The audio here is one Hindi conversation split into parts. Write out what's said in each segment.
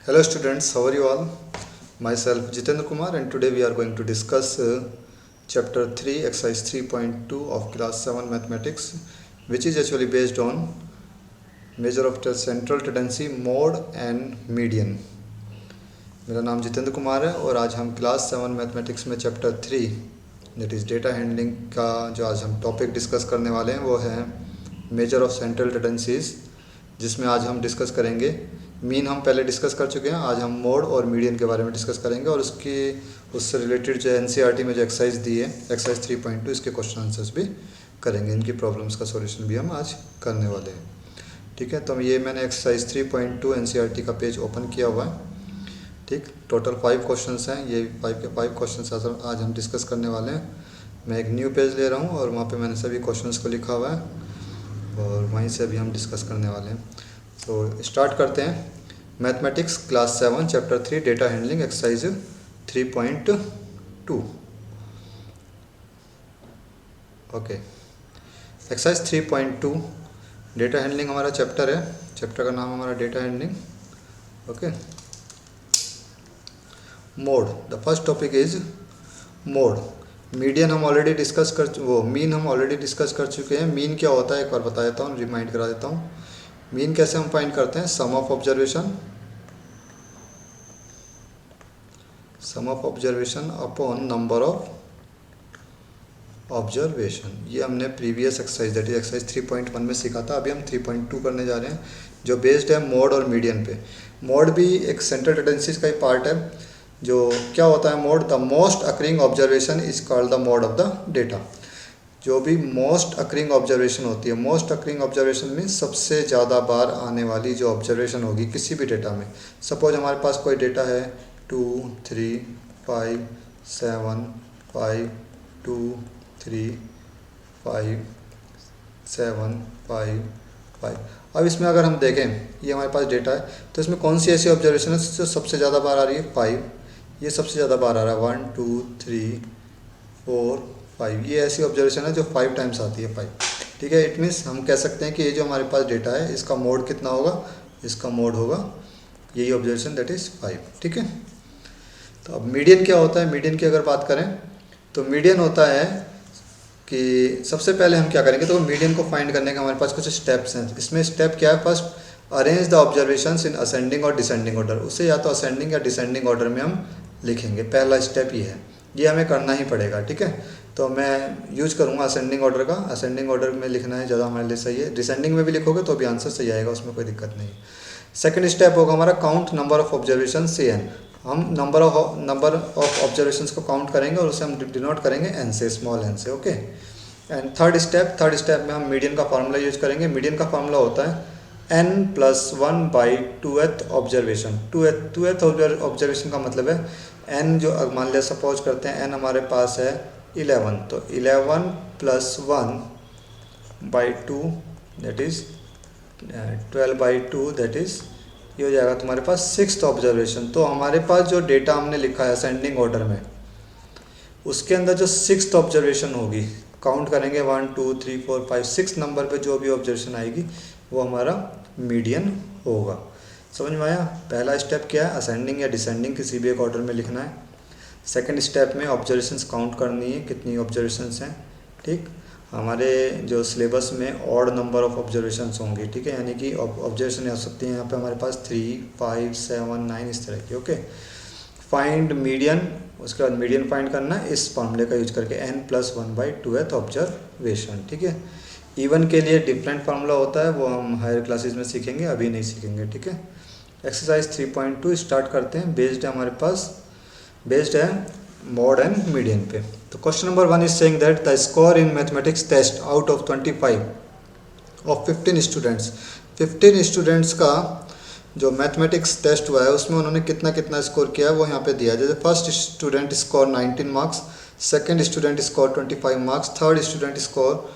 Hello students, how are you all? Myself Jitendra Kumar and today we are going to discuss chapter 3 exercise 3.2 of class 7 mathematics, which is actually based on measure of the central tendency, mode and median. मेरा नाम जितेंद्र कुमार है और आज हम क्लास 7 मैथमेटिक्स में chapter 3 that is data handling का जो आज हम टॉपिक डिस्कस करने वाले हैं वो है मेजर ऑफ सेंट्रल टेंडेंसीज, जिसमें आज हम डिस्कस करेंगे मीन हम पहले डिस्कस कर चुके हैं। आज हम मोड और मीडियन के बारे में डिस्कस करेंगे और उससे रिलेटेड जो एनसीईआरटी में जो एक्सरसाइज दी है एक्सरसाइज 3.2 इसके क्वेश्चन आंसर्स भी करेंगे। इनकी प्रॉब्लम्स का सॉल्यूशन भी हम आज करने वाले हैं। ठीक है, तो ये मैंने एक्सरसाइज 3.2 एनसीईआरटी का पेज ओपन किया हुआ है। ठीक, टोटल 5 क्वेश्चंस हैं। ये 5 के 5 क्वेश्चंस आज हम डिस्कस करने वाले हैं। मैं एक न्यू पेज ले रहा हूँ और वहाँ पे मैंने सभी क्वेश्चंस को लिखा हुआ है और वहीं से अभी हम डिस्कस करने वाले हैं। तो स्टार्ट करते हैं। Mathematics class 7 chapter 3 data handling exercise 3.2। Okay, exercise 3.2 data handling हमारा चैप्टर है। चैप्टर का नाम हमारा data handling. Okay, mode, the first topic is mode. Median हम ऑलरेडी डिस्कस कर मीन हम ऑलरेडी डिस्कस कर चुके हैं। मीन क्या होता है एक बार बता देता हूँ, रिमाइंड करा देता हूँ। मीन कैसे हम फाइंड करते हैं? Sum of observation upon number of observation. ये हमने previous exercise that is exercise 3.1 में सीखा था। अभी हम 3.2 करने जा रहे हैं जो बेस्ड है मोड और मीडियन पे। मोड भी एक सेंट्रल टेंडेंसीज का ही पार्ट है। जो क्या होता है mode? The most occurring observation is called the mode of the data. जो भी मोस्ट अकरिंग ऑब्जर्वेशन होती है, मोस्ट अकरिंग ऑब्जर्वेशन में सबसे ज़्यादा बार आने वाली जो ऑब्जर्वेशन होगी किसी भी डेटा में। सपोज हमारे पास कोई डेटा है 2 3 5 7 5 2 3 5 7 5 5। अब इसमें अगर हम देखें ये हमारे पास डेटा है तो इसमें कौन सी ऐसी ऑब्जर्वेशन है जो सबसे ज़्यादा बार आ रही है? 5। ये सबसे ज़्यादा बार आ रहा है 1 2 3 4 5। ये ऐसी ऑब्जर्वेशन है जो 5 टाइम्स आती है 5। ठीक है, इट मीन्स हम कह सकते हैं कि ये जो हमारे पास डेटा है इसका मोड कितना होगा? इसका मोड होगा यही ऑब्जर्वेशन दैट इज़ 5। ठीक है, तो अब मीडियन क्या होता है? मीडियन की अगर बात करें तो मीडियन होता है कि सबसे पहले हम क्या करेंगे, तो मीडियन को फाइंड करने के हमारे पास कुछ स्टेप्स हैं। इसमें स्टेप क्या है? First arrange the observations in ascending और डिसेंडिंग ऑर्डर। उसे या तो असेंडिंग या डिसेंडिंग ऑर्डर में हम लिखेंगे। पहला स्टेप ये है, ये हमें करना ही पड़ेगा। ठीक है, तो मैं यूज करूँगा असेंडिंग ऑर्डर का। असेंडिंग ऑर्डर में लिखना है ज़्यादा हमारे लिए सही है। डिसेंडिंग में भी लिखोगे तो भी आंसर सही आएगा, उसमें कोई दिक्कत नहीं। सेकंड स्टेप होगा हमारा काउंट नंबर ऑफ ऑब्जर्वेशन से एन। हम नंबर ऑफ ऑब्जर्वेशंस को काउंट करेंगे और उसे हम डिनोट करेंगे एन से, स्मॉल एन से। ओके, एंड थर्ड स्टेप में हम मीडियन का फार्मूला यूज करेंगे। मीडियन का फार्मूला होता है n+1/2th ऑब्जर्वेशन। टूएथ ऑब्जर्वेशन का मतलब है n, जो मान लिया सपोज करते हैं n हमारे पास है 11, तो 11 + 1/2 दैट इज़ 12/2 दैट इज़ ये हो जाएगा तुम्हारे पास 6th ऑब्जर्वेशन। तो हमारे पास जो डेटा हमने लिखा है असेंडिंग ऑर्डर में, उसके अंदर जो 6th ऑब्जर्वेशन होगी, काउंट करेंगे 1 2 3 4 5 6 नंबर पे जो भी ऑब्जर्वेशन आएगी वो हमारा मीडियन होगा। समझ में आया? पहला स्टेप क्या है? असेंडिंग या डिसेंडिंग किसी भी एक ऑर्डर में लिखना है। सेकंड स्टेप में ऑब्जर्वेशंस काउंट करनी है, कितनी ऑब्जर्वेशंस हैं। ठीक, हमारे जो सिलेबस में ऑड नंबर ऑफ ऑब्जर्वेशंस होंगे। ठीक है, यानी कि ऑब्जर्वेशन हो सकती हैं यहाँ पे हमारे पास 3 5 7 9 इस तरह की। ओके, फाइंड मीडियन, उसके बाद मीडियन फाइंड करना है इस फॉर्मूले का यूज करके n+1/2th ऑब्जर्वेशन। ठीक है, इवन के लिए डिफरेंट फार्मूला होता है, वो हम हायर क्लासेस में सीखेंगे, अभी नहीं सीखेंगे। ठीक है, एक्सरसाइज 3.2 स्टार्ट करते हैं। बेस्ड है हमारे पास, बेस्ड है मोड एंड मीडियन पे। तो question number 1 is saying that the score in mathematics test out of 25 of 15 students. 15 students का जो मैथमेटिक्स टेस्ट हुआ है उसमें उन्होंने कितना कितना स्कोर किया है वो यहाँ पे दिया है। जैसे first student score 19 marks, second student score 25 marks, third student score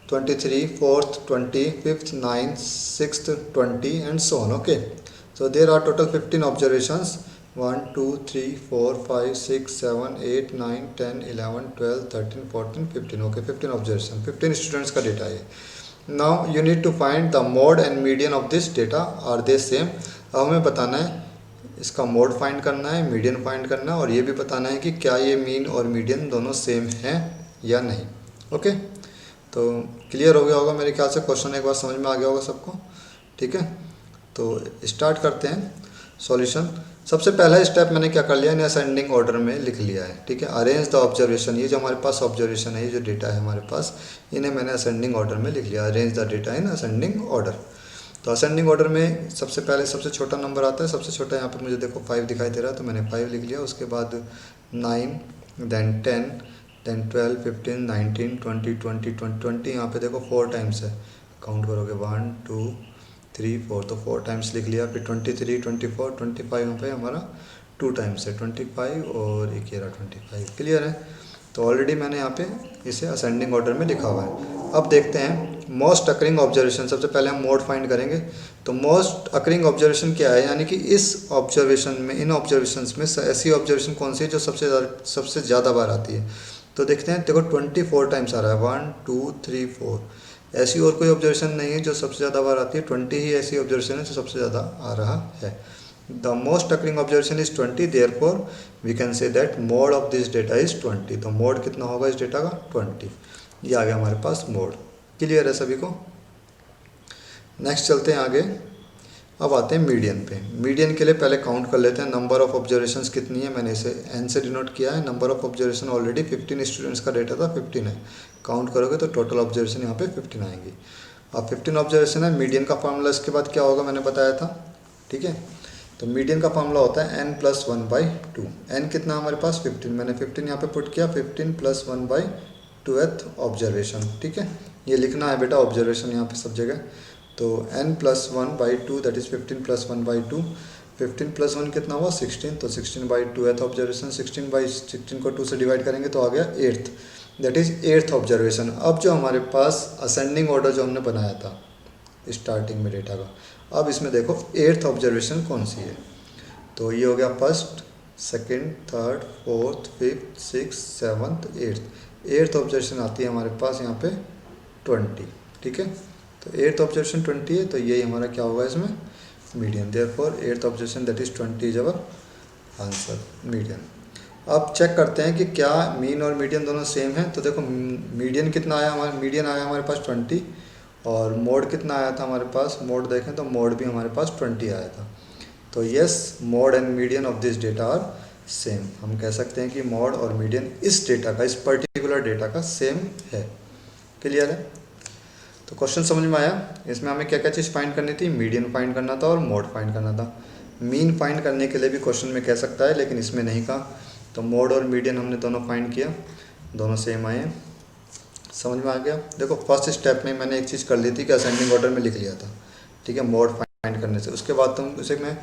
23, fourth 20, fifth 9, sixth 20 and so on. Okay, so there are total 15 observations 1 2 3 4 5 6 7 8 9 10 11 12 13 14 15। Okay, 15 observation, 15 students का डेटा है। Now you need to find the mode and median of this data, are they same. अब हमें बताना है इसका मोड फाइंड करना है, मीडियन फाइंड करना है, और ये भी बताना है कि क्या ये मीन और मीडियन दोनों सेम हैं या नहीं। ओके, तो क्लियर हो गया होगा मेरे ख्याल से, क्वेश्चन एक बार समझ में आ गया होगा सबको। ठीक है, तो स्टार्ट करते हैं सॉल्यूशन। सबसे पहला स्टेप मैंने क्या कर लिया, इन्हें असेंडिंग ऑर्डर में लिख लिया है। ठीक है, अरेंज द ऑब्जर्वेशन, ये जो हमारे पास ऑब्जर्वेशन है, ये जो डेटा है हमारे पास, इन्हें मैंने असेंडिंग ऑर्डर में लिख लिया, arrange the data in ascending order. तो असेंडिंग ऑर्डर में सबसे पहले सबसे छोटा नंबर आता है, सबसे छोटा यहाँ पे मुझे देखो 5 दिखाई दे रहा है, तो मैंने 5 लिख लिया। उसके बाद 9, देन 10, देन 12, 15, 19, 20, 20, 20, 20, यहाँ पे देखो 4 टाइम्स है, काउंट करोगे 1 2 3 4, तो 4 टाइम्स लिख लिया। फिर 23, 24, 25 यहाँ पे हमारा 2 टाइम्स है, 25 और एक ये रहा 25। क्लियर है, तो ऑलरेडी मैंने यहाँ पे इसे असेंडिंग ऑर्डर में लिखा हुआ है। अब देखते हैं मोस्ट अकरिंग ऑब्जर्वेशन। सबसे पहले हम मोड फाइंड करेंगे। तो मोस्ट अकरिंग ऑब्जर्वेशन क्या है, यानी कि इस ऑब्जर्वेशन में, इन ऑब्जर्वेशंस में ऐसी ऑब्जर्वेशन कौन सी है जो सबसे ज़्यादा बार आती है। तो देखते हैं, देखो 24 टाइम्स आ रहा है, 1 2 3 4। ऐसी और कोई ऑब्जर्वेशन नहीं है जो सबसे ज़्यादा बार आती है, 20 ही ऐसी ऑब्जर्वेशन है जो सबसे ज़्यादा आ रहा है। The most occurring observation is 20, therefore we can say that mode of this data is 20। तो मोड कितना होगा इस डेटा का, 20। ये आ गया हमारे पास मोड। क्लियर है सभी को। नेक्स्ट चलते हैं आगे। अब आते हैं मीडियन पे। मीडियन के लिए पहले काउंट कर लेते हैं, नंबर ऑफ ऑब्जर्वेशंस कितनी है, मैंने इसे n से डिनोट किया है। Number of observation already 15 students का डेटा था, 15 है। काउंट करोगे तो टोटल ऑब्जर्वेशन यहाँ पे 15 आएंगी। अब 15 ऑब्जर्वेशन है, मीडियन का फार्मूला इसके बाद क्या होगा मैंने बताया था। ठीक है, तो मीडियन का फार्मूला होता है n+1/2। n कितना हमारे पास 15, मैंने 15 यहाँ पे पुट किया, 15 + 1/2th ऑब्जर्वेशन। ठीक है, ये लिखना है बेटा ऑब्जर्वेशन यहाँ पे सब जगह। तो n+1/2 दैट इज 15 + 1/2। 15 + 1 कितना हुआ 16, तो 16/2th ऑब्जर्वेशन। 16/16 को 2 से डिवाइड करेंगे तो आ गया 8th, that is 8th observation. अब जो हमारे पास असेंडिंग ऑर्डर जो हमने बनाया था स्टार्टिंग में डेटा का, अब इसमें देखो 8th ऑब्जर्वेशन कौन सी है। तो ये हो गया first, second, third, fourth, fifth, six, seventh, 8th observation आती है हमारे पास यहाँ पे 20। ठीक है, तो 8th ऑब्जर्वेशन 20 है, तो यही हमारा क्या होगा इसमें median. Therefore 8th observation that is 20 is our answer, median. अब चेक करते हैं कि क्या मीन और मीडियन दोनों सेम हैं। तो देखो मीडियन कितना आया हमारे, मीडियन आया हमारे पास 20, और मोड कितना आया था हमारे पास, मोड देखें तो मोड भी हमारे पास 20 आया था। तो yes, mode and median of this data are same. हम कह सकते हैं कि मोड और मीडियन इस डेटा का, इस पर्टिकुलर डेटा का सेम है। क्लियर है, तो क्वेश्चन समझ में आया। इसमें हमें क्या क्या चीज़ फाइंड करनी थी, मीडियन फाइंड करना था और मोड फाइंड करना था। मीन फाइंड करने के लिए भी क्वेश्चन में कह सकता है, लेकिन इसमें नहीं कहा। तो मोड और मीडियन हमने दोनों फाइंड किया, दोनों सेम आए। समझ में आ गया। देखो फर्स्ट स्टेप में मैंने एक चीज़ कर ली थी कि असेंडिंग ऑर्डर में लिख लिया था। ठीक है, मोड फाइंड करने से उसके बाद तुम उसे में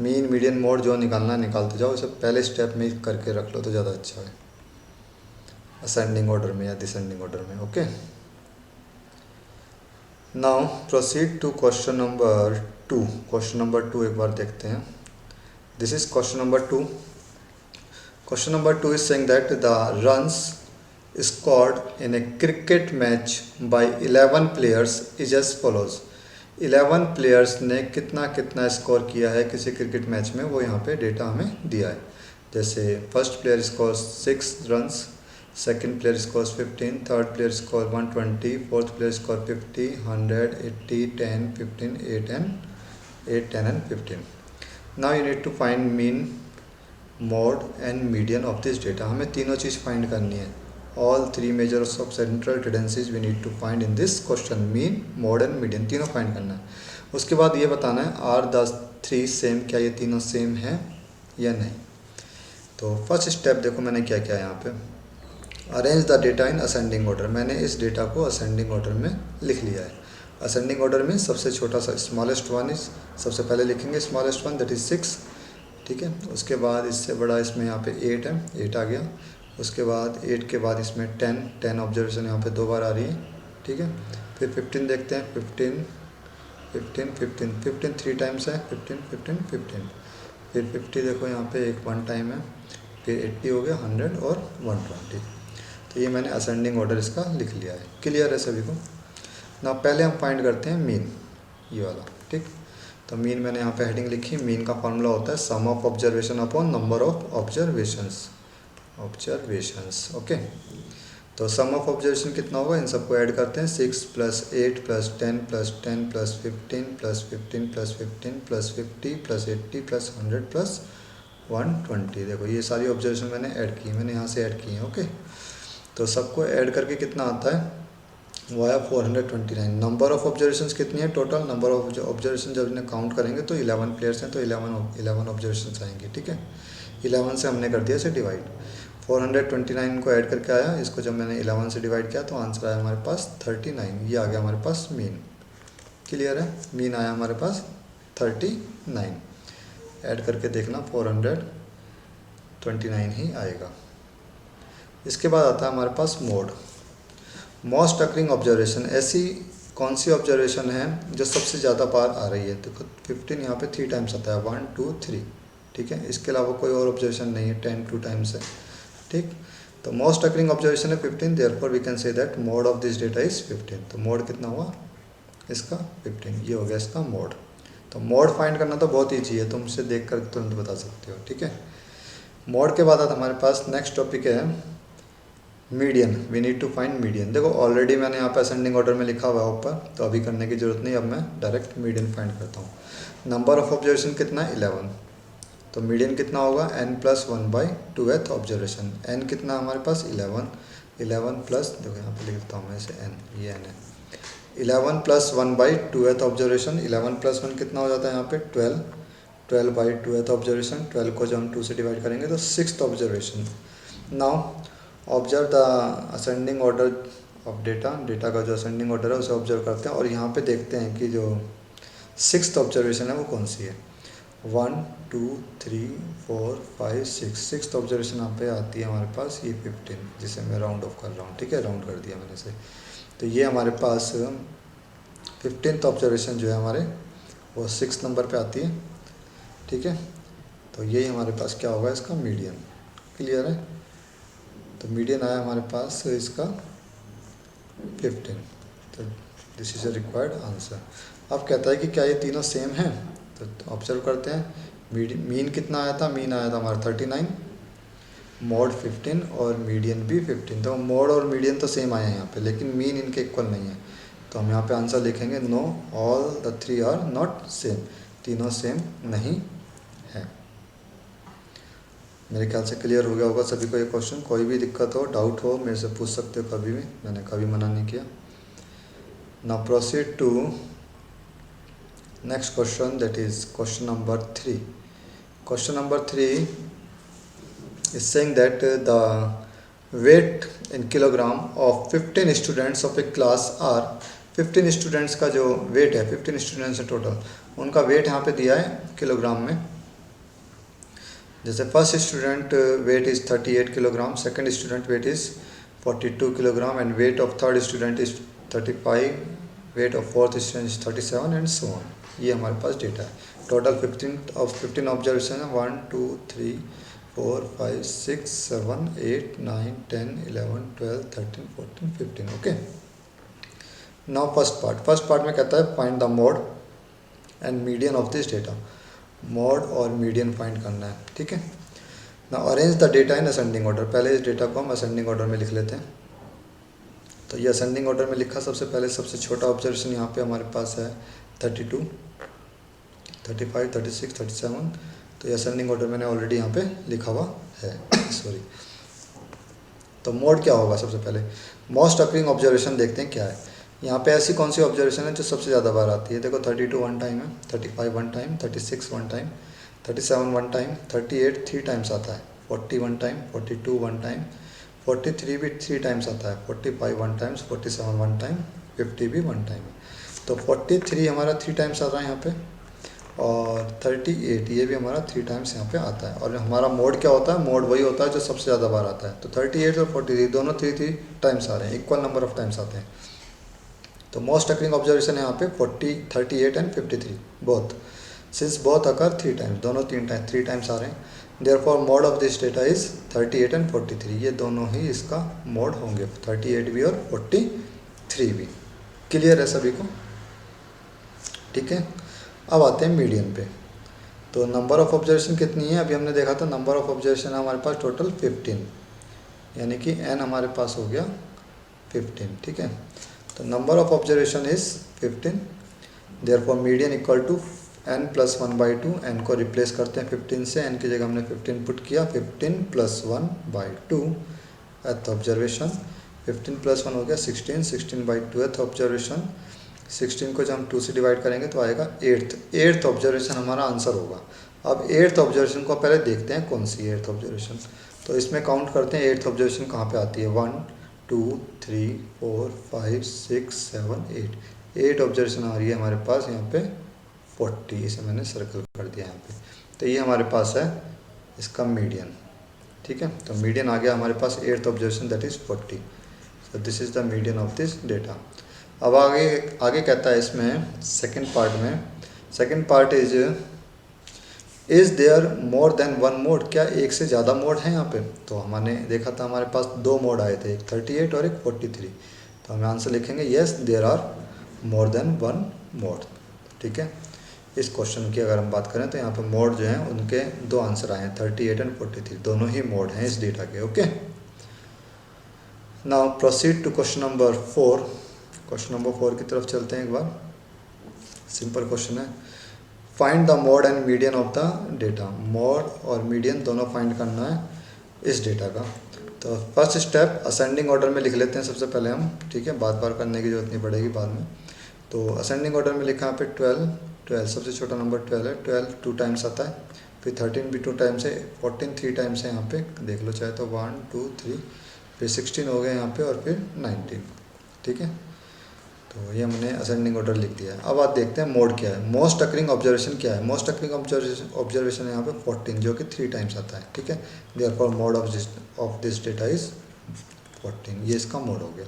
मीन मीडियन मोड जो निकालना है निकालते जाओ। इसे पहले स्टेप में ही करके रख लो तो ज़्यादा अच्छा है, असेंडिंग ऑर्डर में या डिसेंडिंग ऑर्डर में। Okay, now proceed to question number 2। Question number 2 एक बार देखते हैं। This is question number 2। Question number 2 is saying that the runs scored in a cricket match by 11 players is as follows। 11 players ने कितना कितना स्कोर किया है किसी क्रिकेट मैच में, वो यहाँ पे डेटा हमें दिया है। जैसे first player scores 6 runs, second player scores 15, third player score 120, fourth player score 50, 100, 80, 10, 15, 8, 10 and 15। Now you need to find mean, mode and median of this data. हमें तीनों चीज़ फाइंड करनी है। All 3 measures of central tendencies we need to find in this question. Mean, mode and median तीनों फाइंड करना है। उसके बाद ये बताना है आर द 3 सेम, क्या ये तीनों सेम हैं या नहीं। तो फर्स्ट स्टेप देखो मैंने क्या किया यहाँ पे, arrange the data in ascending order. मैंने इस डेटा को असेंडिंग ऑर्डर में लिख लिया है। असेंडिंग ऑर्डर में सबसे छोटा सा स्मॉलेस्ट वन इज, सबसे पहले लिखेंगे स्मॉलेस्ट वन दैट इज 6। ठीक है, उसके बाद इससे बड़ा इसमें यहाँ पे 8 है, 8 आ गया। उसके बाद 8 के बाद इसमें 10 ऑब्जर्वेशन यहाँ पे 2 बार आ रही है। ठीक है, फिर 15 देखते हैं, 15 15 15 15 3 टाइम्स है, 15 15 15। फिर 50 देखो यहाँ पे एक 1 टाइम है। फिर 80 हो गया, 100 और 120। तो ये मैंने असेंडिंग ऑर्डर इसका लिख लिया है। क्लियर है सभी को ना। पहले हम फाइंड करते हैं मीन, ये वाला। ठीक, तो मीन मैंने यहाँ पे हेडिंग लिखी, मीन का फॉर्मूला होता है sum of observation upon number of observations. Okay. तो सम ऑफ ऑब्जर्वेशन कितना होगा, इन सबको ऐड करते हैं, 6 + 8 + 10 + 10 + 15 + 15 + 15 + 50 + 80 + 100 + 120। देखो ये सारी ऑब्जर्वेशन मैंने ऐड की, मैंने यहाँ से ऐड की है। ओके, तो सबको ऐड करके कितना आता है, वो आया 429। नंबर ऑफ ऑब्जर्वेशंस कितनी है टोटल, नंबर ऑफ ऑब्जर्वेशन जब इन्हें काउंट करेंगे तो 11 प्लेयर्स हैं, तो 11 ऑब्जर्वेशन आएंगे। ठीक है, 11 से हमने कर दिया इसे डिवाइड, 429 को ऐड करके आया, इसको जब मैंने 11 से डिवाइड किया तो आंसर आया हमारे पास 39। ये आ गया हमारे पास मीन। क्लियर है, मीन आया हमारे पास 39। ऐड करके देखना 429 ही आएगा। इसके बाद आता है हमारे पास मोड। मोस्ट अकरिंग ऑब्जर्वेशन, ऐसी कौन सी ऑब्जर्वेशन है जो सबसे ज़्यादा बार आ रही है। देखो 15 यहाँ पे 3 टाइम्स आता है, 1 2 3। ठीक है, इसके अलावा कोई और ऑब्जर्वेशन नहीं है, 10 2 टाइम्स है। ठीक, तो मोस्ट अकरिंग ऑब्जर्वेशन है 15, therefore we can say that mode of this data is 15। तो मोड कितना हुआ इसका 15, ये हो गया इसका मोड। तो मोड फाइंड करना तो बहुत ईजी है, तुम इसे देख कर तुरंत बता सकते हो। ठीक है, मोड के बाद आता हमारे पास नेक्स्ट टॉपिक है median. We need to find median. देखो ऑलरेडी मैंने यहाँ पे असेंडिंग ऑर्डर में लिखा हुआ है ऊपर, तो अभी करने की जरूरत नहीं, अब मैं डायरेक्ट मीडियन फाइंड करता हूँ। नंबर ऑफ ऑब्जर्वेशन कितना है 11, तो मीडियन कितना होगा n+1/2th ऑब्जर्वेशन। n कितना हमारे पास 11, 11 प्लस, देखो यहाँ पे लिखता हूँ मैं इसे n, ये n है, 11 + 1/2th ऑब्जर्वेशन। 11 + 1 कितना हो जाता है यहाँ पे 12, 12/2th ऑब्जर्वेशन। 12 को जब हम 2 से डिवाइड करेंगे तो 6th observation. Now observe the ascending order of data, data का जो असेंडिंग ऑर्डर है उसे ऑब्जर्व करते हैं और यहाँ पे देखते हैं कि जो 6th ऑब्जर्वेशन है वो कौन सी है। 1 2 3 4 5 6, 6th ऑब्जर्वेशन यहाँ पे आती है हमारे पास, ये 15, जिसे मैं राउंड ऑफ कर रहा हूँ। ठीक है, राउंड कर दिया मैंने से, तो ये हमारे पास 15th ऑब्जर्वेशन जो है हमारे वो 6 नंबर पे आती है। ठीक है, तो यही हमारे पास क्या होगा इसका मीडियन। क्लियर है, तो मीडियन आया हमारे पास इसका 15। तो this is a required answer. अब कहता है कि क्या ये तीनों सेम हैं, तो ऑब्जर्व करते हैं। मीन कितना आया था, मीन आया था हमारा 39, मोड 15 और मीडियन भी 15। तो मोड और मीडियन तो सेम आए हैं यहाँ पे, लेकिन मीन इनके इक्वल नहीं है। तो हम यहाँ पे आंसर लिखेंगे no, all the 3 are not same, तीनों सेम नहीं है। मेरे ख्याल से क्लियर हो गया होगा सभी को ये क्वेश्चन। कोई भी दिक्कत हो, डाउट हो, मेरे से पूछ सकते हो कभी भी, मैंने कभी मना नहीं किया। Now proceed to next question, that is question number 3। Question number 3 is saying that the weight in kilogram of 15 students of a class are. 15 students का जो वेट है, 15 स्टूडेंट्स है टोटल, उनका वेट यहाँ पे दिया है किलोग्राम में। जैसे first student weight is 38 kilogram, second student weight is 42 kilogram and weight of third student is 35, weight of fourth student is 37 and so on. ये हमारे पास डेटा है। टोटल 15 ऑब्जर्वेशन है, 1 2 3 4 5 6 7 8 9 10 11 12 13 14 15। ओके, नाउ फर्स्ट पार्ट में कहता है find the mode and median of this data. Mode और मीडियन फाइंड करना है। ठीक है, ना arrange the data in ascending order. पहले इस डेटा को हम असेंडिंग ऑर्डर में लिख लेते हैं। तो ये असेंडिंग ऑर्डर में लिखा, सबसे पहले सबसे छोटा ऑब्जर्वेशन यहाँ पे हमारे पास है 32, 35, 36, 37। तो ये असेंडिंग ऑर्डर मैंने ऑलरेडी यहाँ पे लिखा हुआ है सॉरी। तो मोड क्या होगा, सबसे पहले मोस्ट अकरिंग ऑब्जर्वेशन देखते हैं क्या है। यहाँ पे ऐसी कौन सी ऑब्जर्वेशन है जो सबसे ज़्यादा बार आती है। देखो 32 वन टाइम है, 35 one time, 36 one time, 37 one time, 38 3 times आता है, 40 वन टाइम, 42 वन टाइम, 43 भी 3 टाइम्स आता है, 45 वन टाइम्स, 47 वन टाइम, 50 भी वन टाइम है। तो 43 हमारा 3 टाइम्स आ रहा है यहाँ पे, और 38 ये भी हमारा 3 टाइम्स यहाँ पे आता है। और हमारा मोड क्या होता है, मोड वही होता है जो सबसे ज़्यादा बार आता है। तो 38 और 43 दोनों 3 टाइम्स आ रहे हैं, इक्वल नंबर ऑफ टाइम्स आते हैं। तो मोस्ट अकरिंग ऑब्जर्वेशन है यहाँ पे 40, 38 and 53 both, since both occur 3 times, दोनों 3 टाइम्स आ रहे हैं। Therefore mode of this data is 38 and 43, ये दोनों ही इसका मोड होंगे, 38 भी और 43 भी। क्लियर है सभी को, ठीक है। अब आते हैं मीडियन पे। तो नंबर ऑफ़ ऑब्जर्वेशन कितनी है, अभी हमने देखा था नंबर ऑफ़ ऑब्जर्वेशन है हमारे पास टोटल 15, यानी कि n हमारे पास हो गया 15, ठीक है। तो number of observation is 15, therefore median equal to n plus 1/2। n को रिप्लेस करते हैं 15 से, n की जगह हमने 15 पुट किया, 15 प्लस 1/2 एथ ऑब्जर्वेशन। 15 प्लस 1 हो गया 16, 16/2 एथ ऑब्जर्वेशन। 16 को जब हम 2 से डिवाइड करेंगे तो आएगा एट्थ ऑब्जर्वेशन हमारा आंसर होगा। अब एट्थ ऑब्जर्वेशन को पहले देखते हैं कौन सी एट्थ ऑब्जर्वेशन। तो इसमें काउंट करते हैं एट्थ ऑब्जर्वेशन कहाँ पे आती है। 1 2 3 4 5 6 7 8, 8 ऑब्जर्वेशन आ रही है हमारे पास यहाँ पे 40, इसे मैंने सर्कल कर दिया यहाँ पे। तो ये हमारे पास है इसका मीडियन, ठीक है। तो मीडियन आ गया हमारे पास eighth observation, that is 40। So this is the median of this data. अब आगे कहता है इसमें सेकंड पार्ट में, second part is there more than one mode, क्या एक से ज़्यादा मोड है यहाँ पे। तो हमने देखा था हमारे पास दो मोड आए थे, एक 38 और एक 43। तो हम आंसर लिखेंगे yes there are more than one mode, ठीक है। इस क्वेश्चन की अगर हम बात करें तो यहाँ पे मोड जो हैं उनके दो आंसर आए हैं, 38 एंड 43, दोनों ही मोड हैं इस डेटा के, okay. Now proceed to question number 4। Question number 4 की तरफ चलते हैं एक बार। सिंपल क्वेश्चन है, find the mode and median of the data. Mode और मीडियन दोनों फाइंड करना है इस डेटा का। तो फर्स्ट स्टेप असेंडिंग ऑर्डर में लिख लेते हैं सबसे पहले हम, ठीक है, बार बार करने की जरूरत नहीं पड़ेगी बाद में। तो असेंडिंग ऑर्डर में लिखा यहाँ पे 12 सबसे छोटा नंबर 12 है, 12 2 टाइम्स आता है, फिर 13 भी 2 टाइम्स है, 14 3 टाइम्स है यहाँ पे, देख लो चाहे तो 1 2 3, फिर 16 हो गए यहाँ पे और फिर 19, ठीक है। तो ये हमने असेंडिंग ऑर्डर लिख दिया है। अब आप देखते हैं मोड क्या है, मोस्ट अकरिंग ऑब्जर्वेशन क्या है। मोस्ट अकरिंग ऑब्जर्वेशन है यहाँ पे 14 जो कि 3 टाइम्स आता है, ठीक है। Therefore mode of this data is 14, ये इसका मोड हो गया,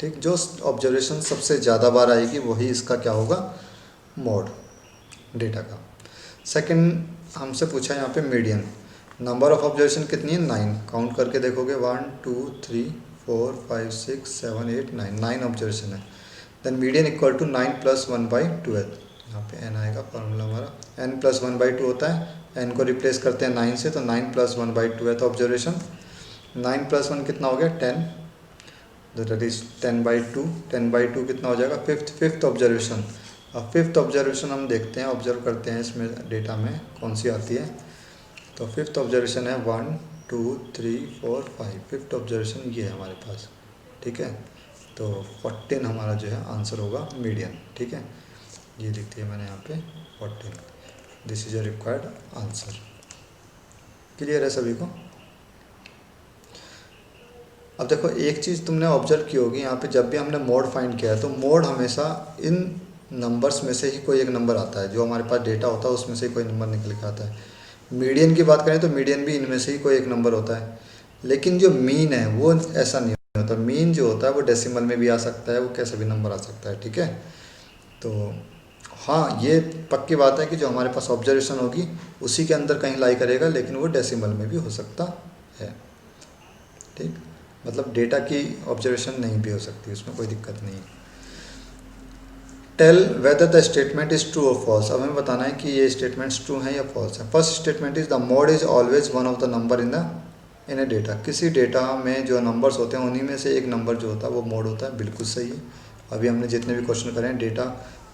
ठीक। जो ऑब्जर्वेशन सबसे ज़्यादा बार आएगी वही इसका क्या होगा, मोड डेटा का। सेकंड हमसे पूछा है यहाँ पे मीडियन, नंबर ऑफ ऑब्जर्वेशन कितनी है 9, काउंट करके देखोगे 1 2 3 4 5 6 7 8 9, 9 ऑब्जर्वेशन है। Then median equal to 9 plus 1/12, यहाँ पे n आएगा फॉर्मूला हमारा, n प्लस 1/2 होता है, n को रिप्लेस करते हैं 9 से, तो 9 प्लस 1/2 है तो ऑब्जर्वेशन। 9 प्लस 1 कितना हो गया 10, दैट इज 10/2, 10/2 कितना हो जाएगा फिफ्थ ऑब्जर्वेशन। अब फिफ्थ ऑब्जर्वेशन हम देखते हैं, ऑब्जर्व करते हैं इसमें डेटा में कौन सी आती है। तो फिफ्थ ऑब्जर्वेशन है 1 2 3 4 5, फिफ्थ ऑब्जर्वेशन ये है हमारे पास, ठीक है। तो 14 हमारा जो है आंसर होगा मीडियन, ठीक है। ये लिख दिया मैंने यहाँ पे 14, this is a required answer. Clear है सभी को। अब देखो एक चीज़ तुमने ऑब्जर्व की होगी, यहाँ पे जब भी हमने मोड फाइंड किया है तो मोड हमेशा इन नंबर्स में से ही कोई एक नंबर आता है, जो हमारे पास डेटा होता है उसमें से ही कोई नंबर निकल के आता है। मीडियन की बात करें तो मीडियन भी इनमें से ही कोई एक नंबर होता है, लेकिन जो मीन है वो ऐसा नहीं होता। मीन जो होता है वो डेसिमल में भी आ सकता है, वो कैसे भी नंबर आ सकता है, ठीक है। तो हाँ, ये पक्की बात है कि जो हमारे पास ऑब्जर्वेशन होगी उसी के अंदर कहीं लाई करेगा, लेकिन वो डेसिमल में भी हो सकता है, ठीक। मतलब डेटा की ऑब्जर्वेशन नहीं भी हो सकती, उसमें कोई दिक्कत नहीं है। Tell whether the statement is true और फॉल्स। अब हमें बताना है कि ये स्टेटमेंट्स ट्रू हैं या फॉल्स है। First statement is the mode is always one of the number in A data. किसी डेटा में जो नंबर्स होते हैं उन्हीं में से एक नंबर जो होता है वो मोड होता है, बिल्कुल सही है। अभी हमने जितने भी क्वेश्चन करे हैं, डेटा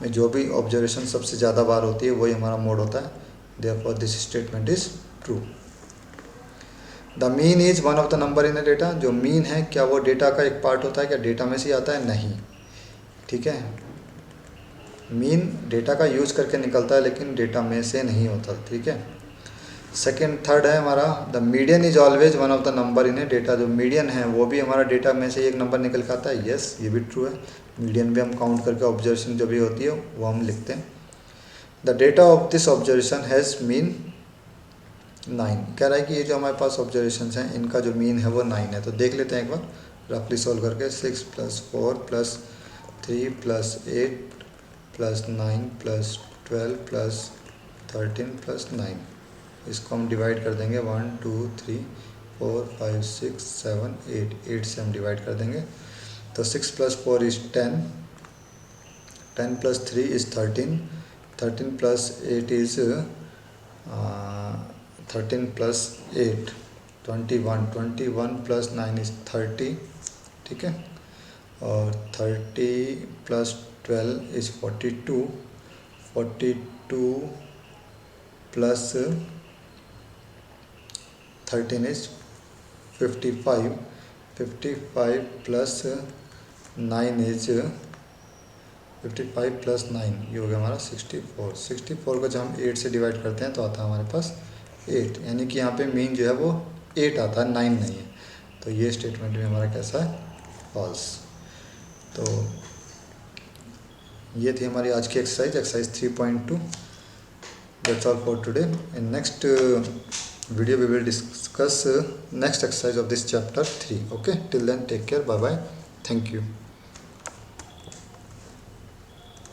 में जो भी ऑब्जर्वेशन सबसे ज़्यादा बार होती है वही हमारा मोड होता है, therefore this statement is true. The mean is one of the number in A data. जो मीन है क्या वो डेटा का एक पार्ट होता है, क्या डेटा में से आता है, नहीं, ठीक है। मीन डेटा का यूज करके निकलता है लेकिन डेटा में से नहीं होता, ठीक है। सेकंड थर्ड है हमारा, the median is always one of the number in A data. जो मीडियन है वो भी हमारा डेटा में से एक नंबर निकल के आता है, यस ये भी ट्रू है। मीडियन भी हम काउंट करके ऑब्जर्वेशन जो भी होती है वो हम लिखते हैं। The data of this observation has mean 9। कह रहा है कि ये जो हमारे पास ऑब्जर्वेशन हैं इनका जो मीन है वो 9 है। तो देख लेते हैं एक बार रफली सॉल्व करके। 6 + 4 + 3 + 8 + 9 + 12 + 13 + 9, इसको हम डिवाइड कर देंगे 1 2 3 4 5 6 7 8, 8 से हम डिवाइड कर देंगे। तो 6 + 4 = 10, 10 + 3 = 13, 13 plus 8 is 13 plus 8 21, 21 plus 9 is 30, ठीक है। और 30 plus 12 is 42, 42 plus 13 is 55, 55 plus 9 is 55 plus 9, ये हो गया हमारा 64। 64 को जब हम 8 से डिवाइड करते हैं तो आता है हमारे पास 8, यानी कि यहाँ पे मीन जो है वो 8 आता है, 9 नहीं है। तो ये स्टेटमेंट भी हमारा कैसा है, फॉल्स। तो ये थी हमारी आज की exercise 3.2। That's all for today. In next video we will discuss next exercise of this chapter 3। Okay, till then take care, bye bye, thank you.